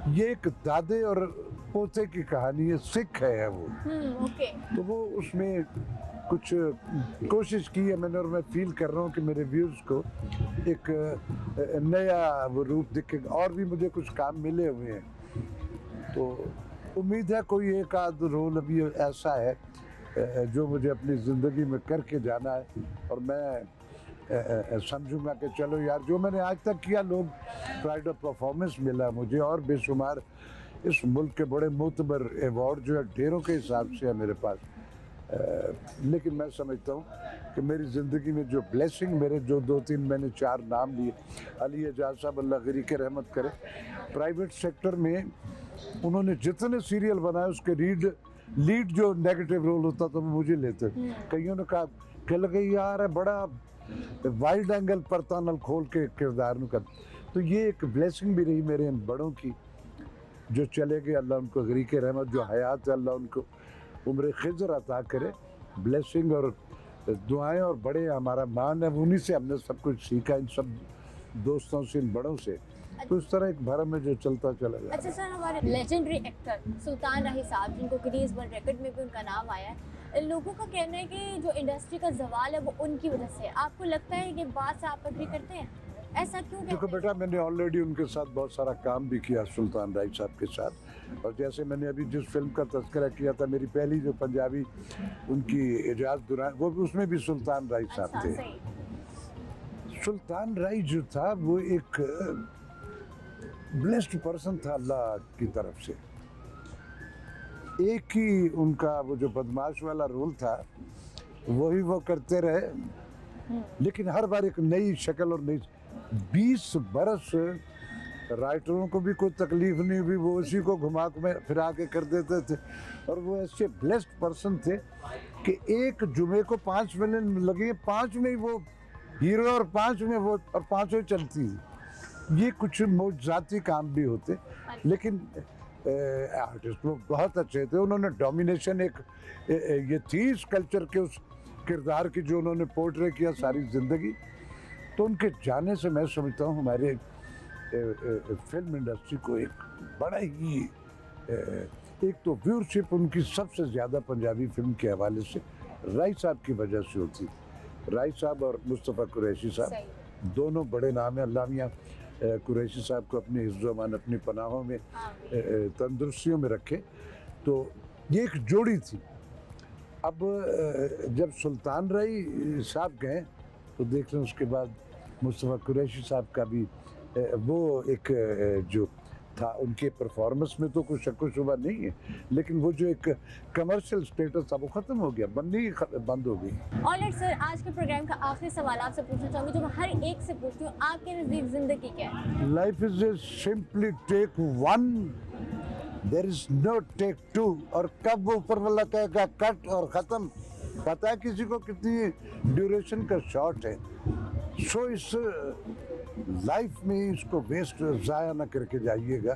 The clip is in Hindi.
ये एक दादे और पोते की कहानी है, सिख है वो। ओके। तो वो उसमें कुछ कोशिश की है मैंने, और मैं फील कर रहा हूँ कि मेरे व्यूज़ को एक नया वो रूप दिखेगा। और भी मुझे कुछ काम मिले हुए हैं, तो उम्मीद है कोई एक आध रोल अभी ऐसा है जो मुझे अपनी ज़िंदगी में करके जाना है। और मैं समझूंगा कि चलो यार, जो मैंने आज तक किया, लोग प्राइड ऑफ परफॉर्मेंस मिला मुझे, और बेशुमार इस मुल्क के बड़े मोतबर अवार्ड जो है ढेरों के हिसाब से है मेरे पास। लेकिन मैं समझता हूँ कि मेरी ज़िंदगी में जो ब्लेसिंग, मेरे जो 2-3 मैंने 4 नाम लिए, अली एजाज साहब अल्लाह गरी के रहमत करे, प्राइवेट सेक्टर में उन्होंने जितने सीरियल बनाए उसके लीड जो नेगेटिव रोल होता तो वो मुझे लेते। कईयों ने कहा कि लगे यार है बड़ा वाइड एंगल पर तानल खोल के किरदार नु कर। तो ये एक ब्लेसिंग भी रही मेरे इन बड़ों की जो चले गए, अल्लाह उनको गरी के रहमत, जो हयात है अल्लाह उनको उम्र खिज़र अता करे। ब्लेसिंग और दुआएं और बड़े हमारा मान है, उन्हीं से हमने सब कुछ सीखा, इन सब दोस्तों से, इन बड़ों से। तो इस तरह एक भरम में जो चलता चला गया। अच्छा सर, हमारे लेजेंडरी एक्टर सुल्तान राही साहब, जिनको गिनीज वर्ल्ड रिकॉर्ड में भी उनका नाम आया है, लोगों का कहना है कि जो इंडस्ट्री का जवाल है वो उनकी वजह से है। आपको लगता है कि बात से आप एग्री करते हैं? ऐसा क्यों कहते देखो हैं? बेटा, मैंने ऑलरेडी उनके साथ बहुत सारा काम भी किया, सुल्तान राय साहब के साथ। और जैसे मैंने अभी जिस फिल्म का तज़किरा किया था, मेरी पहली जो पंजाबी उनकी एजाज दुरान, वो भी उसमें भी सुल्तान राय साहब अच्छा, थे। सही। सुल्तान राय जो था वो एक ब्लेस्ड पर्सन था अल्लाह की तरफ से। एक ही उनका वो जो बदमाश वाला रोल था वही वो करते रहे, लेकिन हर बार एक नई शक्ल और नई। 20 बरस राइटरों को भी कोई तकलीफ नहीं हुई, वो उसी को घुमा फिरा के कर देते थे। और वो ऐसे ब्लेस्ड पर्सन थे कि एक जुमे को 5 फिल्म लगी, 5 में ही वो हीरो और 5 में वो, और 5 चलती थी। ये कुछ मौजूदाती काम भी होते, लेकिन आर्टिस्ट वो बहुत अच्छे थे। उन्होंने डोमिनेशन एक ये थी इस कल्चर के, उस किरदार की जो उन्होंने पोर्ट्रे किया सारी ज़िंदगी। तो उनके जाने से मैं समझता हूँ हमारे फिल्म इंडस्ट्री को एक बड़ा ही एक तो व्यूअरशिप उनकी सबसे ज़्यादा पंजाबी फिल्म के हवाले से राय साहब की वजह से होती। राय साहब और मुस्तफ़ा कुरैशी साहब दोनों बड़े नाम हैं। अल्लाह मियां कुरैशी साहब को अपनी इज़्ज़ो-मान, अपनी पनाहों में, तंदुरुस्तियों में रखे। तो ये एक जोड़ी थी। अब जब सुल्तान राय साहब गए तो देख लें, उसके बाद मुस्तफ़ा कुरैशी साहब का भी वो एक जो था, उनके परफॉर्मेंस में तो कुछ शक व शुबा नहीं है, लेकिन वो जो एक कमर्शियल स्टेटस था वो ख़त्म हो गया, बननी ही बंद हो गई। ऑलराइट सर, आज के प्रोग्राम का आखिरी सवाल आपसे पूछना चाहूँगी, जो मैं हर एक से पूछती हूँ, आपके नज़दीक ज़िंदगी क्या है? Life is a simply take one, there is no take two. और कब वो ऊपर वाला कहेगा कट और ख़त्म, पता है किसी को कितनी ड्यूरेशन का शॉट है। सो इस लाइफ में इसको वेस्ट ज़ाया ना करके जाइएगा।